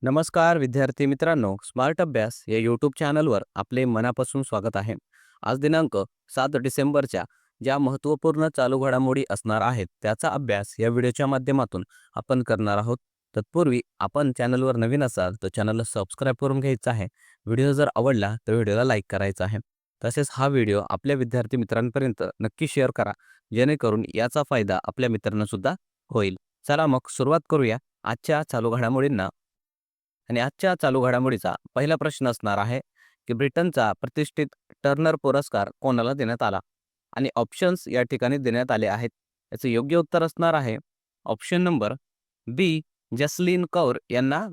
नमस्कार विद्यार्थी मित्रांनो, स्मार्ट अभ्यास या यूट्यूब चॅनलवर आपले मनापासून स्वागत आहे. आज दिनांक 7 डिसेंबरच्या ज्या महत्त्वपूर्ण चालू घडामोडी असणार आहेत त्याचा अभ्यास या व्हिडिओच्या माध्यमातून आपण करणार आहोत. तत्पूर्वी आपण चॅनलवर नवीन असाल तर चॅनलला सबस्क्राईब करून घ्यायचं आहे. व्हिडिओ जर आवडला तर व्हिडिओला लाईक करायचा आहे. तसेच हा व्हिडिओ आपल्या विद्यार्थी मित्रांपर्यंत नक्की शेअर करा, जेणेकरून याचा फायदा आपल्या मित्रांना सुद्धा होईल. चला मग सुरुवात करूया आजच्या चालू घडामोडींना. आणि आजच्या चालू घडामोडीचा पहिला प्रश्न असणार आहे की ब्रिटनचा प्रतिष्ठित टर्नर पुरस्कार कोणाला देण्यात आला? आणि ऑप्शन्स या ठिकाणी देण्यात आले आहेत. याचं योग्य उत्तर असणार आहे ऑप्शन नंबर बी. जसलीन कौर यांना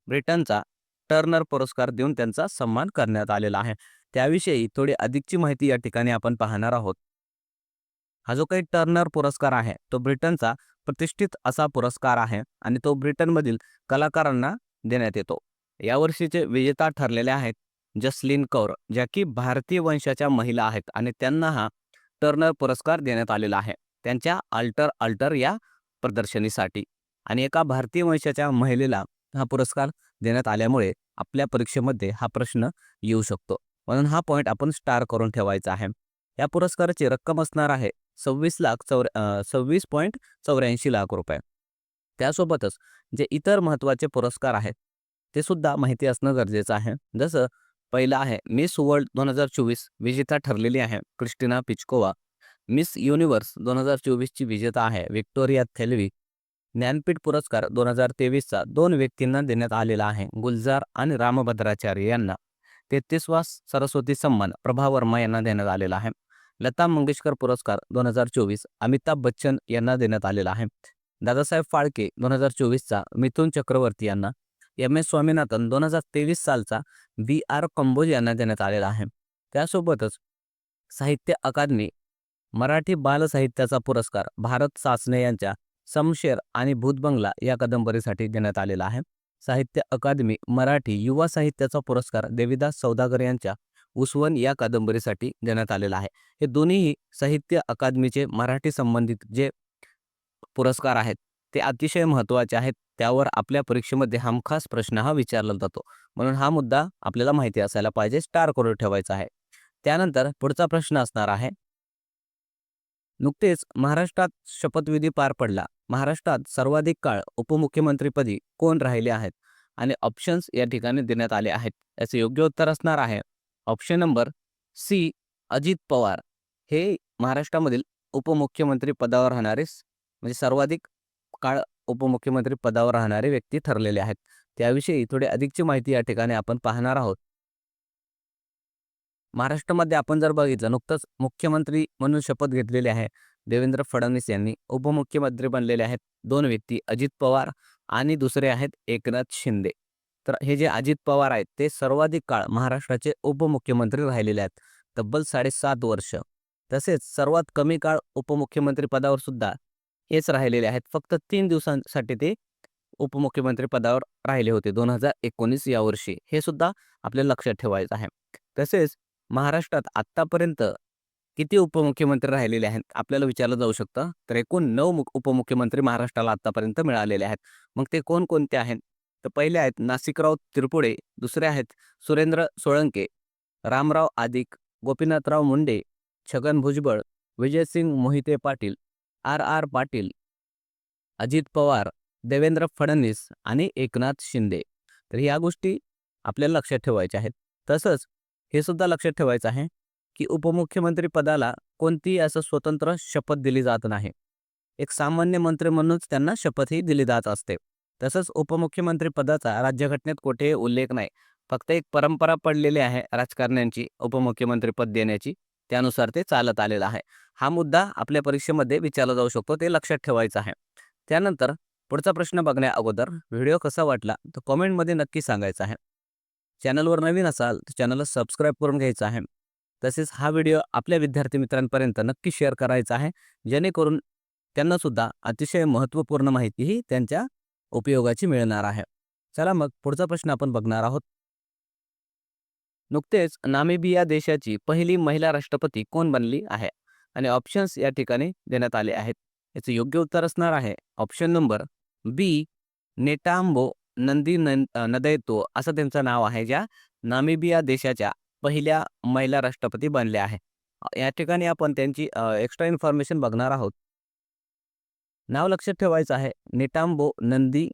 ब्रिटनचा टर्नर पुरस्कार देऊन त्यांचा सन्मान करण्यात आलेला आहे. त्याविषयी थोडी अधिकची माहिती या ठिकाणी आपण पाहणार आहोत. हा जो काही टर्नर पुरस्कार आहे तो ब्रिटनचा प्रतिष्ठित असा पुरस्कार आहे आणि तो ब्रिटनमधील कलाकारांना देण्यात येतो. यावर्षीचे विजेता ठरलेले आहेत जसलीन कौर, ज्या की भारतीय वंशाच्या महिला आहेत आणि त्यांना हा टर्नर पुरस्कार देण्यात आलेला आहे त्यांच्या अल्टर अल्टर या प्रदर्शनीसाठी. आणि एका भारतीय वंशाच्या महिलेला हा पुरस्कार देण्यात आल्यामुळे आपल्या परीक्षेमध्ये हा प्रश्न येऊ शकतो, म्हणून हा पॉईंट आपण स्टार करून ठेवायचा आहे. या पुरस्काराची रक्कम असणार आहे 26.84 लाख रुपये. त्यासोबतच जे इतर महत्त्वाचे पुरस्कार आहेत ते सुद्धा माहिती असणं गरजेचं आहे. जसं पहिलं आहे मिस वर्ल्ड 2024 विजेता ठरलेली आहे क्रिस्टिना पिचकोवा. मिस युनिव्हर्स 2024ची विजेता आहे व्हिक्टोरिया थेल्वी. ज्ञानपीठ पुरस्कार 2023चा 2 व्यक्तींना देण्यात आलेला आहे, गुलजार आणि रामभद्राचार्य यांना. 33वा सरस्वती सन्मान प्रभा वर्मा यांना देण्यात आलेला आहे. लता मंगेशकर पुरस्कार 2024 अमिताभ बच्चन यांना देण्यात आलेला आहे. दादासाहेब फाळके 2024चा मिथुन चक्रवर्ती यांना. एम एस स्वामीनाथन 2023 सालचा बी आर कंबोज यांना देण्यात आलेला आहे. त्यासोबतच साहित्य अकादमी मराठी बालसाहित्याचा पुरस्कार भारत सासने यांच्या समशेर आणि भूतबंगला या कादंबरीसाठी देण्यात आलेला आहे. साहित्य अकादमी मराठी युवा साहित्याचा पुरस्कार देविदास सौदागर यांच्या उसवन या कादंबरीसाठी देण्यात आलेला आहे. हे दोन्ही साहित्य अकादमीचे मराठी संबंधित जे पुरस्कार आहेत ते अतिशय महत्त्वाचे आहेत. त्यावर आपल्या परीक्षेमध्ये हमखास प्रश्न हा विचारला जातो, म्हणून हा मुद्दा आपल्याला माहिती असायला पाहिजे, स्टार करून ठेवायचा आहे. त्यानंतर पुढचा प्रश्न असणार आहे, नुकतेच महाराष्ट्रात शपथविधी पार पडला. महाराष्ट्रात सर्वाधिक काळ उपमुख्यमंत्रीपदी कोण राहिले आहेत? आणि ऑप्शन्स या ठिकाणी देण्यात आले आहेत. याचे योग्य उत्तर असणार आहे option number C. Ajit Pawar हे महाराष्ट्रामधील उपमुख्यमंत्री पदावर राहणारे म्हणजे सर्वाधिक काळ उपमुख्यमंत्री पदावर राहणारे व्यक्ती ठरलेले आहेत. त्याविषयी थोडी अधिकची माहिती या ठिकाणी आपण पाहणार आहोत. महाराष्ट्रामध्ये आपण जर बघितलं, नुकतंच मुख्यमंत्री म्हणून शपथ घेतलेली आहे देवेंद्र फडणवीस यांनी. उपमुख्यमंत्री बनलेले आहेत 2 व्यक्ती, अजित पवार आणि दुसरे आहेत एकनाथ शिंदे. तर हे जे अजित पवार आहेत ते सर्वाधिक काळ महाराष्ट्राचे उपमुख्यमंत्री राहिलेले आहेत, तब्बल 7.5 वर्ष. तसेच सर्वात कमी काळ उपमुख्यमंत्री पदावर सुद्धा हेच राहिलेले आहेत. फक्त 3 दिवसांसाठी ते उपमुख्यमंत्री पदावर राहिले होते 2019 या वर्षी. हे सुद्धा आपल्याला लक्षात ठेवायचं आहे. तसेच महाराष्ट्रात आत्तापर्यंत किती उपमुख्यमंत्री राहिलेले आहेत आपल्याला विचारलं जाऊ शकतं. तर एकूण 9 उपमुख्यमंत्री महाराष्ट्राला आत्तापर्यंत मिळालेले आहेत. मग ते कोणकोणते आहेत? तर पहिले आहेत नासिकराव तिरपुडे, दुसरे आहेत सुरेंद्र सोळंके, रामराव आदिक, गोपीनाथराव मुंडे, छगन भुजबळ, विजयसिंग मोहिते पाटील, आर आर पाटील, अजित पवार, देवेंद्र फडणवीस आणि एकनाथ शिंदे. तर ह्या गोष्टी आपल्याला लक्षात ठेवायच्या आहेत. तसंच हे सुद्धा लक्षात ठेवायचं आहे की उपमुख्यमंत्री पदाला कोणतीही असं स्वतंत्र शपथ दिली जात नाही. एक सामान्य मंत्री म्हणूनच त्यांना शपथही दिली जात असते. तसंच उपमुख्यमंत्री पदाचा राज्यघटनेत कुठेही उल्लेख नाही. फक्त एक परंपरा पडलेली आहे राजकारण्यांची उपमुख्यमंत्री पद देण्याची, त्यानुसार ते चालत आलेलं आहे. हा मुद्दा आपल्या परीक्षेमध्ये विचारला जाऊ शकतो, ते लक्षात ठेवायचं आहे. त्यानंतर पुढचा प्रश्न बघण्या अगोदर व्हिडिओ कसा वाटला तर कमेंटमध्ये नक्की सांगायचं आहे. चॅनलवर नवीन असाल तर चॅनलला सबस्क्राईब करून घ्यायचं आहे. तसेच हा व्हिडिओ आपल्या विद्यार्थी मित्रांपर्यंत नक्की शेअर करायचा आहे, जेणेकरून त्यांना सुद्धा अतिशय महत्त्वपूर्ण माहितीही त्यांच्या उपयोगाची मिळणार आहे. चला मग पुढचा प्रश्न आपण बघणार आहोत. नुकतेच नामिबिया देशाची पहिली महिला राष्ट्रपती कोण बनली आहे? आणि ऑप्शन्स या ठिकाणी देण्यात आले आहेत. याचे योग्य उत्तर असणार आहे ऑप्शन नंबर बी. नेटाम्बो नदैतो असं त्यांचं नाव आहे, ज्या नामिबिया देशाच्या पहिल्या महिला राष्ट्रपती बनल्या आहे. या ठिकाणी आपण त्यांची एक्स्ट्रा इन्फॉर्मेशन बघणार आहोत. नाव लक्षात ठेवायचं आहे, नेटाम्बो नंदी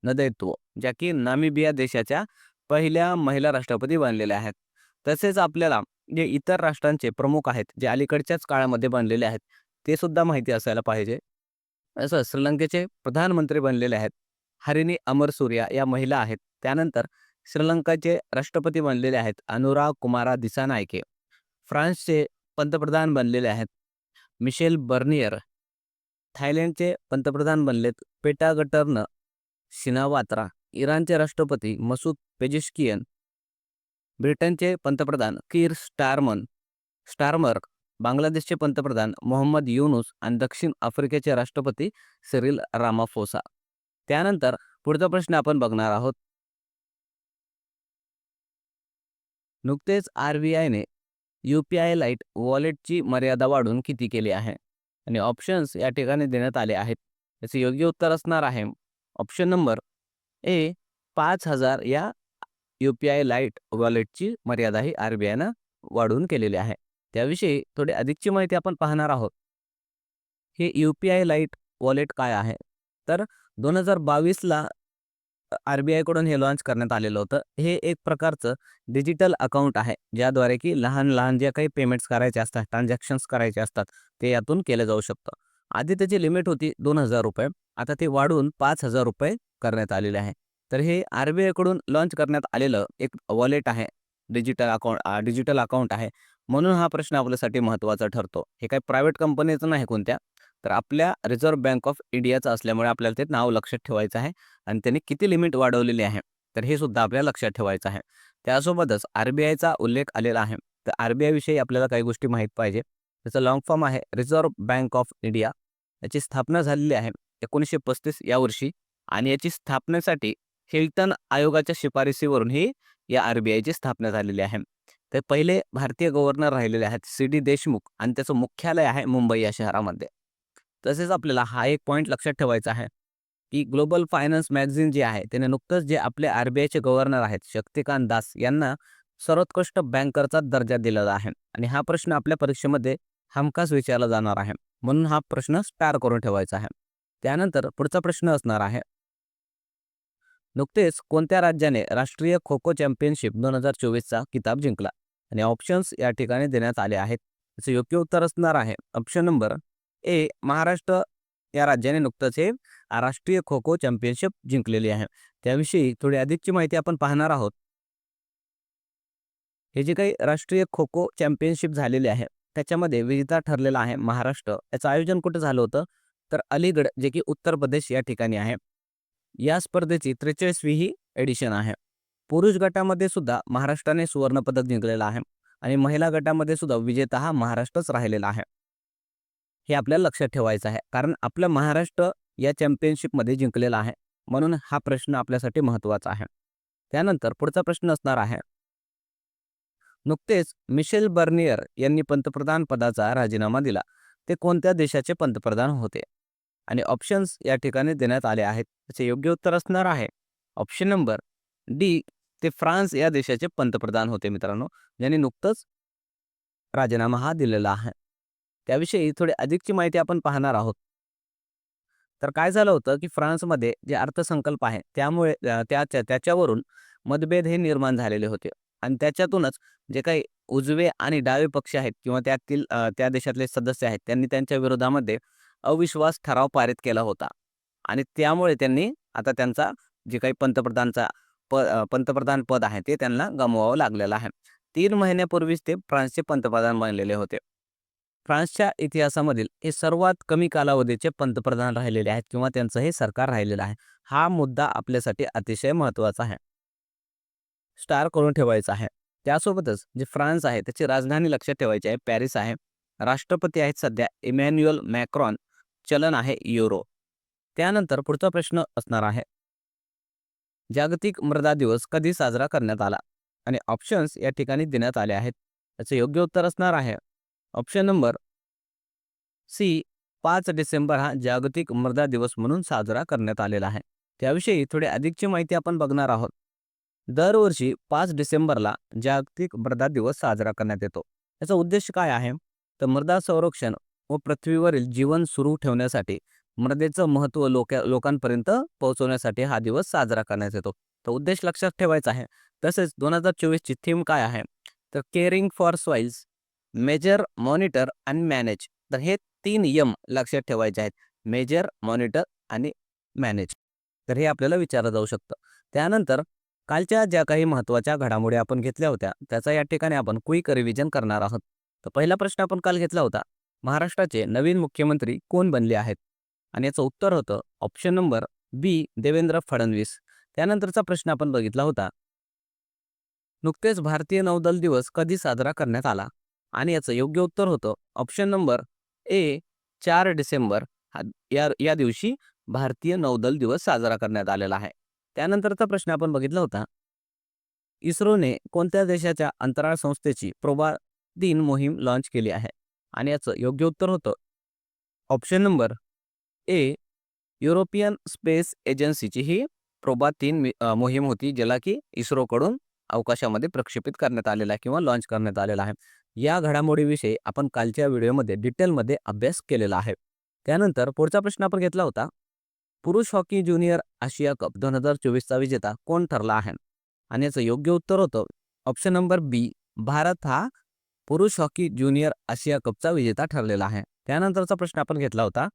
नदैतो, ज्या की नामिबिया देशाच्या पहिल्या महिला राष्ट्रपती बनलेल्या आहेत. तसेच आपल्याला जे इतर राष्ट्रांचे प्रमुख आहेत, जे अलीकडच्याच काळामध्ये बनलेले आहेत, ते सुद्धा माहिती असायला पाहिजे. असं श्रीलंकेचे प्रधानमंत्री बनलेले आहेत. हरिणी अमरसूर्या या महिला आहेत. त्यानंतर श्रीलंकाचे राष्ट्रपती बनलेले आहेत अनुरा कुमारा दिसानायके. फ्रान्सचे पंतप्रधान बनलेले आहेत मिशेल बर्नियर. थायलंडचे पंतप्रधान बनलेत पेटा गटर्न शिनावात्रा. इराणचे राष्ट्रपती मसूद पेजेशकियन. ब्रिटनचे पंतप्रधान कीर स्टारमर. बांगलादेशचे पंतप्रधान मोहम्मद युनूस आणि दक्षिण आफ्रिकेचे राष्ट्रपती सिरिल रामाफोसा. त्यानंतर पुढचा प्रश्न आपण बघणार आहोत. नुकतेच RBIने UPI लाईट वॉलेटची मर्यादा वाढवून किती केली आहे? आणि ऑप्शन्स या ठिकाणी देण्यात आले आहेत. याचे योग्य उत्तर असणार आहे ऑप्शन नंबर ए 5,000 या UPI लाईट वॉलेटची मर्यादा ही RBIनं वाढवून केलेली आहे. त्याविषयी थोडी अधिकची माहिती आपण पाहणार आहोत. हे UPI लाईट वॉलेट काय आहे? तर 2022ला RBI कडून हे लॉन्च करण्यात आलेलं होतं. हे एक प्रकारचं डिजिटल अकाउंट आहे, ज्याद्वारे की लहान-लहान जे काही पेमेंट्स करायचे असतात, ट्रान्झॅक्शन्स करायचे असतात, ते यातून केलं जाऊ शकतं. आधी त्याची लिमिट होती ₹2,000. आता ते वाढवून ₹5,000 करण्यात आलेले आहे. तर हे RBI कडून लॉन्च करण्यात आलेलं एक वॉलेट आहे. डिजिटल अकाउंट आहे. म्हणून हा प्रश्न आपल्यासाठी महत्त्वाचा ठरतो. हे काही प्रायव्हेट कंपनीचं नाही कोणत्या, तर आपल्या रिझर्व्ह बँक ऑफ इंडियाचं असल्यामुळे आपल्याला ते नाव लक्षात ठेवायचं आहे आणि त्यांनी किती लिमिट वाढवलेली आहे, तर हे सुद्धा आपल्याला लक्षात ठेवायचं आहे. त्यासोबतच RBIचा उल्लेख आलेला आहे. तर RBI विषयी आपल्याला काही गोष्टी माहीत पाहिजे. त्याचं लाँग फॉर्म आहे रिझर्व्ह बँक ऑफ इंडिया. याची स्थापना झालेली आहे 1935 या वर्षी आणि याची स्थापनेसाठी हिल्टन आयोगाच्या शिफारसीवरून ही या RBIची स्थापना झालेली आहे. ते पहिले भारतीय गव्हर्नर राहिलेले आहेत CD देशमुख आणि त्याचं मुख्यालय आहे मुंबई या शहरामध्ये. तसेच आपल्याला हा एक पॉईंट लक्षात ठेवायचा आहे, की ग्लोबल फायनान्स मॅगझिन जे आहे, त्याने नुकतंच जे आपले RBIचे गव्हर्नर आहेत शक्तिकांत दास यांना सर्वोत्कृष्ट बँकरचा दर्जा दिलेला आहे आणि हा प्रश्न आपल्या परीक्षेमध्ये हमखास विचारला जाणार आहे. म्हणून हा प्रश्न स्टार करून ठेवायचा आहे. त्यानंतर पुढचा प्रश्न असणार आहे, नुकतेच कोणत्या राज्याने राष्ट्रीय खो खो चॅम्पियनशिप 2024चा किताब जिंकला? आणि ऑप्शन्स या ठिकाणी देण्यात आले आहेत. याचं योग्य उत्तर असणार आहे ऑप्शन नंबर ए महाराष्ट्र या राज्याने नुकतंच हे राष्ट्रीय खो खो चॅम्पियनशिप जिंकलेली आहे. त्याविषयी थोडी अधिकची माहिती आपण पाहणार आहोत. हे जे काही राष्ट्रीय खो खो चॅम्पियनशिप झालेली आहे, त्याच्यामध्ये विजेता ठरलेला आहे महाराष्ट्र. याचं आयोजन कुठे झालं होतं? तर अलीगड, जे की उत्तर प्रदेश या ठिकाणी आहे. या स्पर्धेची 43वी ही एडिशन आहे. पुरुष गटामध्ये सुद्धा महाराष्ट्राने सुवर्णपदक जिंकलेलं आहे आणि महिला गटामध्ये सुद्धा विजेता हा महाराष्ट्रच राहिलेला आहे. हे आपल्याला लक्षात ठेवायचं आहे, कारण आपलं महाराष्ट्र या चॅम्पियनशिपमध्ये जिंकलेला आहे. म्हणून हा प्रश्न आपल्यासाठी महत्त्वाचा आहे. त्यानंतर पुढचा प्रश्न असणार आहे, नुकतेच मिशेल बर्नियर यांनी पंतप्रधान पदाचा राजीनामा दिला. ते कोणत्या देशाचे पंतप्रधान होते? आणि ऑप्शन्स या ठिकाणी देण्यात आले आहेत. त्याचे योग्य उत्तर असणार आहे ऑप्शन नंबर डी. ते फ्रान्स या देशाचे पंतप्रधान होते मित्रांनो, ज्यांनी नुकतंच राजीनामा हा दिलेला आहे. त्याविषयी थोडी अधिकची माहिती आपण पाहणार आहोत. तर काय झालं होतं, की फ्रान्समध्ये जे अर्थसंकल्प आहे त्यामुळे त्याच्यावरून मतभेद हे निर्माण झालेले होते आणि त्याच्यातूनच जे काही उजवे आणि डावे पक्ष आहेत किंवा त्यातील त्या देशातले सदस्य आहेत, त्यांनी त्यांच्या विरोधामध्ये अविश्वास ठराव पारित केला होता आणि त्यामुळे त्यांनी आता त्यांचा जे काही पंतप्रधान पद आहे ते त्यांना गमवावं लागलेलं आहे. 3 महिन्यापूर्वीच ते फ्रान्सचे पंतप्रधान बनलेले होते. फ्रान्सच्या इतिहासामधील हे सर्वात कमी कालावधीचे पंतप्रधान राहिलेले आहेत किंवा त्यांचं हे सरकार राहिलेलं आहे. हा मुद्दा आपल्यासाठी अतिशय महत्त्वाचा आहे. स्टार करून ठेवायचा आहे. त्यासोबतच जे फ्रान्स आहे त्याची राजधानी लक्षात ठेवायची आहे, पॅरिस आहे. राष्ट्रपती आहेत सध्या इमॅन्युअल मॅक्रॉन. चलन आहे युरो. त्यानंतर पुढचा प्रश्न असणार आहे, जागतिक मृदा दिवस कधी साजरा करण्यात आला? आणि ऑप्शन्स या ठिकाणी देण्यात आले आहेत. याचं योग्य उत्तर असणार आहे ऑप्शन नंबर सी. 5 डिसेंबर हा जागतिक मृदा दिवस म्हणून साजरा करण्यात आलेला आहे. त्याविषयी थोडी अधिकची माहिती आपण बघणार आहोत. दरवर्षी 5 डिसेंबरला जागतिक मृदा दिवस साजरा करण्यात येतो. याचा उद्देश काय आहे? तर मृदा संरक्षण व पृथ्वीवरील जीवन सुरू ठेवण्यासाठी मृदेचं महत्त्व लोकांपर्यंत पोहोचवण्यासाठी हा दिवस साजरा करण्यात येतो. तर उद्देश लक्षात ठेवायचा आहे. तसेच 2024 ची थीम काय आहे? तर caring for soils, measure, monitor आणि मॅनेज. तर हे 3 यम लक्षात ठेवायचे आहेत. मेजर, मॉनिटर आणि मॅनेज. तर हे आपल्याला विचारलं जाऊ शकतं. त्यानंतर कालच्या ज्या काही महत्त्वाच्या घडामोडी आपण घेतल्या होत्या, त्याचा या ठिकाणी आपण क्विक रिव्हिजन करणार आहोत. तर पहिला प्रश्न आपण काल घेतला होता, महाराष्ट्राचे नवीन मुख्यमंत्री कोण बनले आहेत? आणि याचं उत्तर होतं ऑप्शन नंबर बी, देवेंद्र फडणवीस. त्यानंतरचा प्रश्न आपण बघितला होता, नुकतेच भारतीय नौदल दिवस कधी साजरा करण्यात आला? आणि याचं योग्य उत्तर होतं ऑप्शन नंबर ए, 4 डिसेंबर. या दिवशी भारतीय नौदल दिवस साजरा करण्यात आलेला आहे. त्यानंतरचा प्रश्न आपण बघितला होता, इस्रोने कोणत्या देशाच्या अंतराळ संस्थेची प्रोबा-3 मोहीम लॉन्च केली आहे? आणि याचं योग्य उत्तर होतं option number A, European space एजन्सीची ही प्रोबा-3 मोहीम होती, ज्याला की इस्रोकडून अवकाशामध्ये प्रक्षेपित करण्यात आलेला आहे किंवा लॉन्च करण्यात आलेला आहे. या घडामोडीविषयी आपण कालच्या व्हिडिओमध्ये डिटेलमध्ये अभ्यास केलेला आहे. त्यानंतर पुढचा प्रश्न आपण घेतला होता, पुरुष हॉकी ज्युनियर आशिया कप 2024चा विजेता कोण ठरला आहे? आणि याचं योग्य उत्तर होतं ऑप्शन नंबर बी, भारत हा पुरुष हॉकी ज्युनियर आशिया कपचा विजेता ठरलेला आहे. त्यानंतरचा प्रश्न आपण घेतला होता,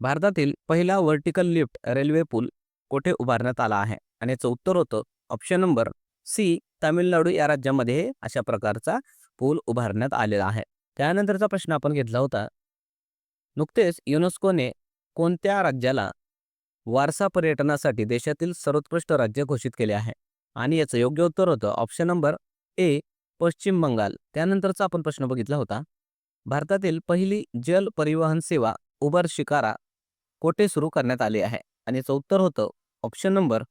भारतातील पहिला व्हर्टिकल लिफ्ट रेल्वे पूल कोठे उभारण्यात आला आहे? आणि याचं उत्तर होतं ऑप्शन नंबर सी, तामिळनाडू या राज्यामध्ये अशा प्रकारचा पूल उभारण्यात आलेला आहे. त्यानंतरचा प्रश्न आपण घेतला होता, नुकतेच युनेस्कोने कोणत्या राज्याला वारसा पर्यटनासाठी देशातील सर्वोत्कृष्ट राज्य घोषित केले आहे? आणि याचं योग्य उत्तर होतं ऑप्शन नंबर ए, पश्चिम बंगाल. त्यानंतरचा आपण प्रश्न बघितला होता, भारतातील पहिली जल परिवहन सेवा उबर शिकारा कोठे सुरू करण्यात आली आहे? आणि याचं उत्तर होतं ऑप्शन नंबर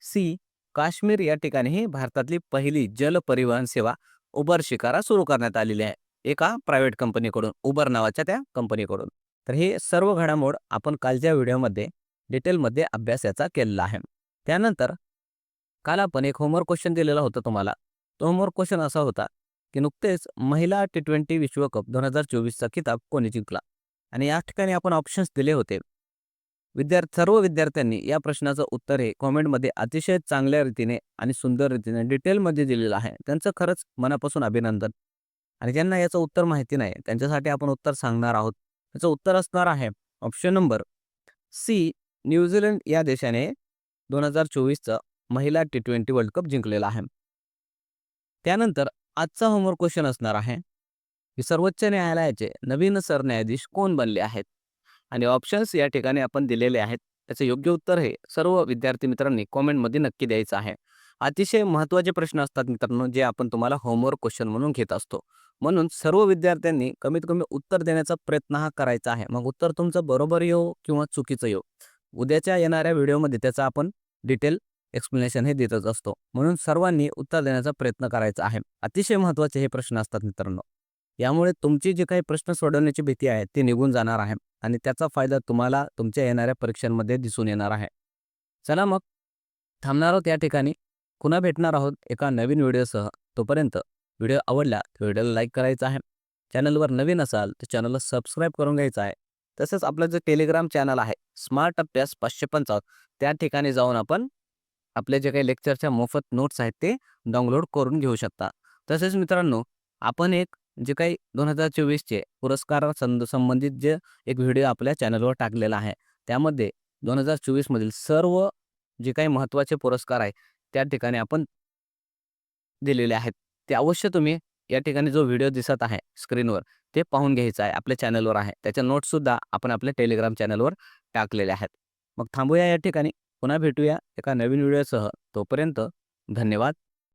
सी, काश्मीर या ठिकाणी ही भारतातली पहिली जल परिवहन सेवा उबर शिकारा सुरू करण्यात आलेली आहे, एका प्रायव्हेट कंपनीकडून, उबर नावाच्या त्या कंपनीकडून. तर हे सर्व घडामोड आपण कालच्या व्हिडिओमध्ये डिटेलमध्ये अभ्यास याचा केलेला आहे. त्यानंतर काल आपण एक होमवर्क क्वेश्चन दिलेला होता तुम्हाला. तो होमवर्क क्वेश्चन असा होता, की नुकतेच महिला T20 विश्वकप 2024चा किताब कोणी जिंकला? आणि या ठिकाणी आपण ऑप्शन्स दिले होते. सर्व विद्यार्थ्यांनी या प्रश्नाचं उत्तर हे कॉमेंटमध्ये अतिशय चांगल्या रीतीने आणि सुंदर रीतीने डिटेलमध्ये दिलेलं आहे. त्यांचं खरंच मनापासून अभिनंदन. आणि ज्यांना याचं उत्तर माहिती नाही, त्यांच्यासाठी आपण उत्तर सांगणार आहोत. त्याचं उत्तर असणार आहे ऑप्शन नंबर सी, न्यूझीलंड या देशाने 2024चा महिला T20 वर्ल्ड कप जिंकलेला आहे. त्यानंतर आजचा होमवर्क क्वेश्चन असणार आहे, की सर्वोच्च न्यायालयाचे नवीन सरन्यायाधीश कोण बनले आहेत? आणि ऑप्शन्स या ठिकाणी आपण दिलेले आहेत. त्याचं योग्य उत्तर हे सर्व विद्यार्थी मित्रांनी कॉमेंटमध्ये नक्की द्यायचं आहे. अतिशय महत्त्वाचे प्रश्न असतात मित्रांनो, जे आपण तुम्हाला होमवर्क क्वेश्चन म्हणून घेत असतो. म्हणून सर्व विद्यार्थ्यांनी कमीत कमी उत्तर देण्याचा प्रयत्न हा करायचा आहे. मग उत्तर तुमचं बरोबर येऊ किंवा चुकीचं येऊ, उद्याच्या येणाऱ्या व्हिडिओमध्ये त्याचा आपण डिटेल एक्सप्लेनेशन हे देतच असतो. म्हणून सर्वांनी उत्तर देण्याचा प्रयत्न करायचा आहे. अतिशय महत्त्वाचे हे प्रश्न असतात मित्रांनो. यामुळे तुमची जी काही प्रश्न सोडवण्याची भीती आहे ती निघून जाणार आहे आणि त्याचा फायदा तुम्हाला तुमच्या येणाऱ्या परीक्षांमध्ये दिसून येणार आहे. चला मग थांबणार आहोत या ठिकाणी. पुन्हा भेटणार आहोत एका नवीन व्हिडिओसह. तोपर्यंत व्हिडिओ आवडला तर व्हिडिओला लाईक करायचा आहे. चॅनलवर नवीन असाल तर चॅनलला सबस्क्राईब करून घ्यायचं आहे. तसंच आपलं जे टेलिग्राम चॅनल आहे स्मार्ट अभ्यास 555, त्या ठिकाणी जाऊन आपण आपले जे काही लेक्चरच्या मोफत नोट्स आहेत ते डाउनलोड करून घेऊ शकता. तसेच मित्रांनो, आपण एक जे काही 2024चे पुरस्कार संबंधित जे एक व्हिडिओ आपल्या चॅनलवर टाकलेला आहे, त्यामध्ये 2024 मधील सर्व जे काही महत्त्वाचे पुरस्कार आहे त्या ठिकाणी आपण दिलेले आहेत. ते अवश्य तुम्ही या ठिकाणी जो व्हिडिओ दिसत आहे स्क्रीनवर ते पाहून घ्यायचा आहे. आपल्या चॅनलवर आहे. त्याच्या नोट्ससुद्धा आपण आपल्या टेलिग्राम चॅनलवर टाकलेल्या आहेत. मग थांबूया या ठिकाणी. पुन्हा भेटूया एका नवीन व्हिडिओसह. तोपर्यंत धन्यवाद.